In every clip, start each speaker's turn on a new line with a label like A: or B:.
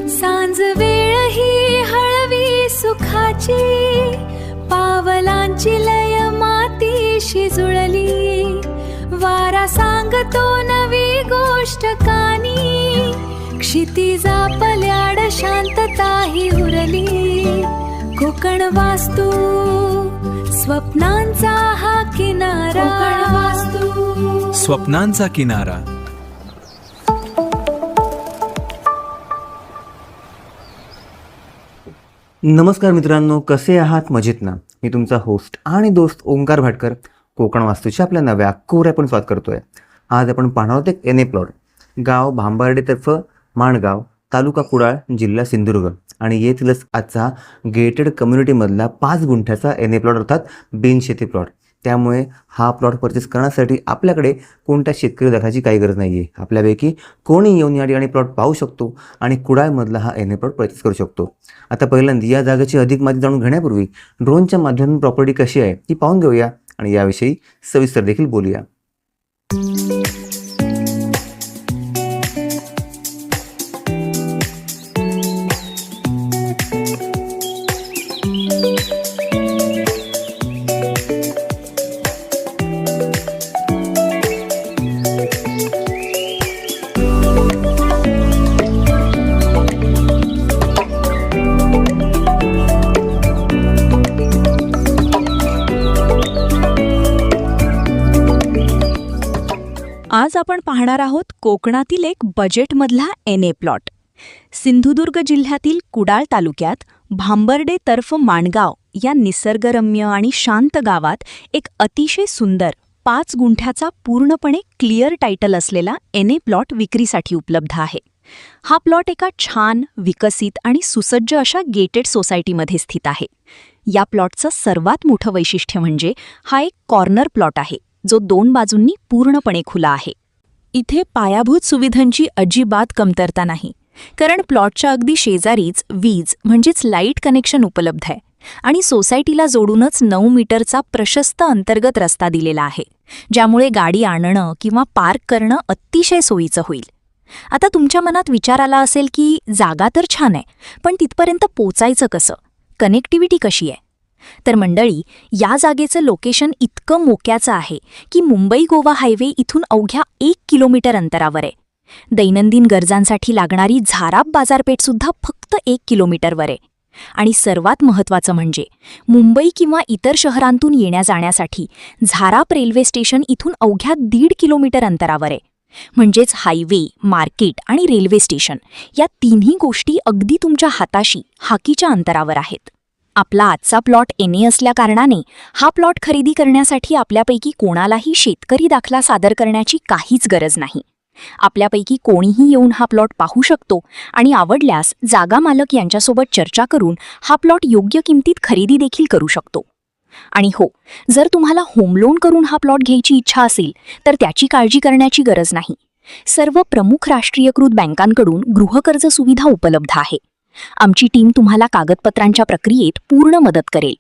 A: सांज वेळ ही हळवी सुखाची, पावलांची लय मातीशी जुळली. वारा सांगतो नवी गोष्ट कानी, क्षितिजा पल्याड शांतता ही उरली. कोकण वास्तू स्वप्नांचा हा किनारा, कोकण वास्तू
B: स्वप्नांचा किनारा.
C: नमस्कार मित्रांनो, कसे आहात? मजेत ना? मी तुमचा होस्ट आणि दोस्त ओंकार भाटकर कोकण वास्तूच्या आपल्या नव्या कोऱ्या पण स्वागत करतोय. आज आपण पाहणार आहोत एक एन प्लॉट, गाव भांबर्डे तर्फ माणगाव, तालुका कुडाळ, जिल्हा सिंधुदुर्ग आणि येथीलच आजचा गेटेड कम्युनिटीमधला 5 गुंठ्याचा एन प्लॉट अर्थात बिनशेती प्लॉट. त्यामुळे हा प्लॉट परचेस करण्यासाठी आपल्याकडे कोणत्या शेतकरी दाखवायची काही गरज नाही आहे. आपल्यापैकी कोणी येऊन या ठिकाणी प्लॉट पाहू शकतो आणि कुडाळमधला हा एन प्लॉट परचेस करू शकतो. आता पहिल्यांदा या जागेची अधिक माहिती जाणून घेण्यापूर्वी ड्रोनच्या माध्यमातून प्रॉपर्टी कशी आहे ती पाहून घेऊया आणि याविषयी सविस्तर देखील बोलूया.
D: आज आपण पाहणार आहोत कोकणातील एक बजेटमधला एन प्लॉट. सिंधुदुर्ग जिल्ह्यातील कुडाळ तालुक्यात भांबर्डे तर्फ माणगाव या निसर्गरम्य आणि शांत गावात एक अतिशय सुंदर 5 गुंठ्याचा पूर्णपणे क्लिअर टायटल असलेला एन प्लॉट विक्रीसाठी उपलब्ध आहे. हा प्लॉट एका छान, विकसित आणि सुसज्ज अशा गेटेड सोसायटीमध्ये स्थित आहे. या प्लॉटचं सर्वात मोठं वैशिष्ट्य म्हणजे हा एक कॉर्नर प्लॉट आहे, जो 2 बाजूंनी पूर्णपणे खुला आहे. इथे पायाभूत सुविधांची अजिबात कमतरता नाही, कारण प्लॉटच्या अगदी शेजारीच वीज म्हणजेच लाईट कनेक्शन उपलब्ध आहे आणि सोसायटीला जोडूनच 9 मीटरचा प्रशस्त अंतर्गत रस्ता दिलेला आहे, ज्यामुळे गाडी आणणं किंवा पार्क करणं अतिशय सोयीचं होईल. आता तुमच्या मनात विचार आला असेल की जागा तर छान आहे, पण तिथपर्यंत पोचायचं कसं, कनेक्टिव्हिटी कशी आहे? तर मंडळी, या जागेचं लोकेशन इतकं मोक्याचं आहे की मुंबई-गोवा हायवे इथून अवघ्या 1 किलोमीटर अंतरावर आहे. दैनंदिन गरजांसाठी लागणारी झाराप बाजारपेठसुद्धा फक्त 1 किलोमीटरवर आहे. आणि सर्वात महत्त्वाचं म्हणजे मुंबई किंवा इतर शहरांतून येण्या-जाण्यासाठी झाराप रेल्वे स्टेशन इथून अवघ्या 1.5 किलोमीटर अंतरावर आहे. म्हणजेच हायवे, मार्केट आणि रेल्वे स्टेशन या तिन्ही गोष्टी अगदी तुमच्या हाताशी, हाकीच्या अंतरावर आहेत. आपला आजचा प्लॉट एने असल्याकारणाने हा प्लॉट खरेदी करण्यासाठी आपल्यापैकी कोणालाही शेतकरी दाखला सादर करण्याची काहीच गरज नाही. आपल्यापैकी कोणीही येऊन हा प्लॉट पाहू शकतो आणि आवडल्यास जागा मालक यांच्यासोबत चर्चा करून हा प्लॉट योग्य किमतीत खरेदी देखील करू शकतो. आणि हो, जर तुम्हाला होम लोन करून हा प्लॉट घ्यायची इच्छा असेल तर त्याची काळजी करण्याची गरज नाही. सर्व प्रमुख राष्ट्रीयकृत बँकांकडून गृहकर्ज सुविधा उपलब्ध आहे. आमची टीम तुम्हाला कागदपत्रांच्या प्रक्रियेत पूर्ण मदत करेल.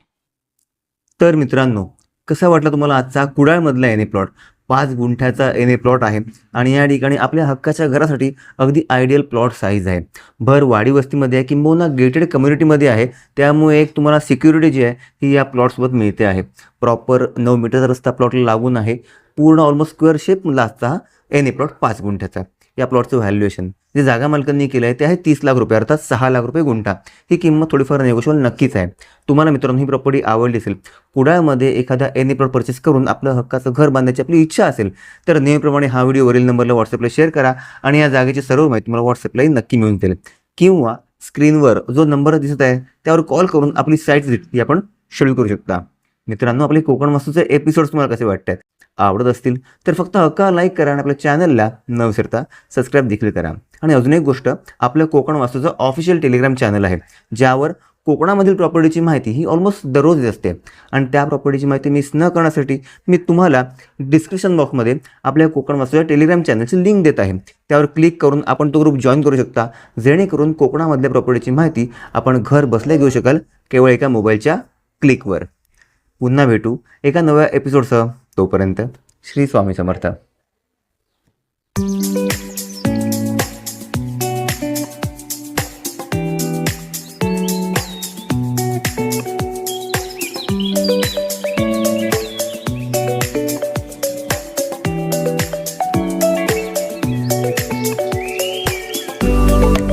C: तर मित्रांनो, कसा वाटला तुम्हाला आजचा कुडाळमधला एन प्लॉट? 5 गुंठ्याचा एन प्लॉट आहे आणि या ठिकाणी आपल्या हक्काच्या घरासाठी अगदी आयडियल प्लॉट साईज आहे. भर वाडी वस्तीमध्ये आहे किंबहुना गेटेड कम्युनिटीमध्ये आहे, त्यामुळे एक तुम्हाला सिक्युरिटी जी आहे ही या प्लॉटसोबत मिळते आहे. प्रॉपर 9 मीटरचा रस्ता प्लॉटला लागून आहे. पूर्ण ऑलमोस्ट स्क्वेअर शेपमधला असता एन प्लॉट 5 गुंठ्याचा. या प्लॉटचं व्हॅल्युएशन जे जागा मालकांनी केलं आहे ते आहे 30 लाख रुपये, अर्थात 6 लाख रुपये गुंठा. ही किंमत थोडीफार नेगोशिएबल नक्कीच आहे. तुम्हाला मित्रांनो ही प्रॉपर्टी आवडली असेल, कुडाळमध्ये एखादा एन प्लॉट परचेस करून आपलं हक्काचं घर बांधायची आपली इच्छा असेल तर नेहमीप्रमाणे हा व्हिडिओ वरील नंबरला व्हॉट्सअपला शेअर करा आणि या जागेची सर्व माहिती तुम्हाला व्हॉट्सअपलाही नक्की मिळून जाईल. किंवा स्क्रीनवर जो नंबर दिसत आहे त्यावर कॉल करून आपली साईट व्हिजिट आपण शेड्यूल करू शकता. मित्रांनो, आपले कोकण वास्तूचे एपिसोड्स तुम्हाला कसे वाटतात? आवडत असतील तर फक्त हक्का लाईक करा आणि आपल्या चॅनलला न विसरता सबस्क्राईब देखील करा. आणि अजून एक गोष्ट, आपलं कोकण वास्तूचं ऑफिशियल टेलिग्राम चॅनल आहे, ज्यावर कोकणामधील प्रॉपर्टीची माहिती ही ऑलमोस्ट दररोज असते. आणि त्या प्रॉपर्टीची माहिती मिस न करण्यासाठी मी तुम्हाला डिस्क्रिप्शन बॉक्समध्ये आपल्या कोकण वास्तूच्या टेलिग्राम चॅनलची लिंक देत आहे. त्यावर क्लिक करून आपण तो ग्रुप जॉईन करू शकता, जेणेकरून कोकणामधल्या प्रॉपर्टीची माहिती आपण घर बसल्या घेऊ शकाल केवळ एका मोबाईलच्या क्लिकवर. पुन्हा भेटू एका नव्या एपिसोडसह. तोपर्यंत श्री स्वामी समर्थ.
A: वास्तू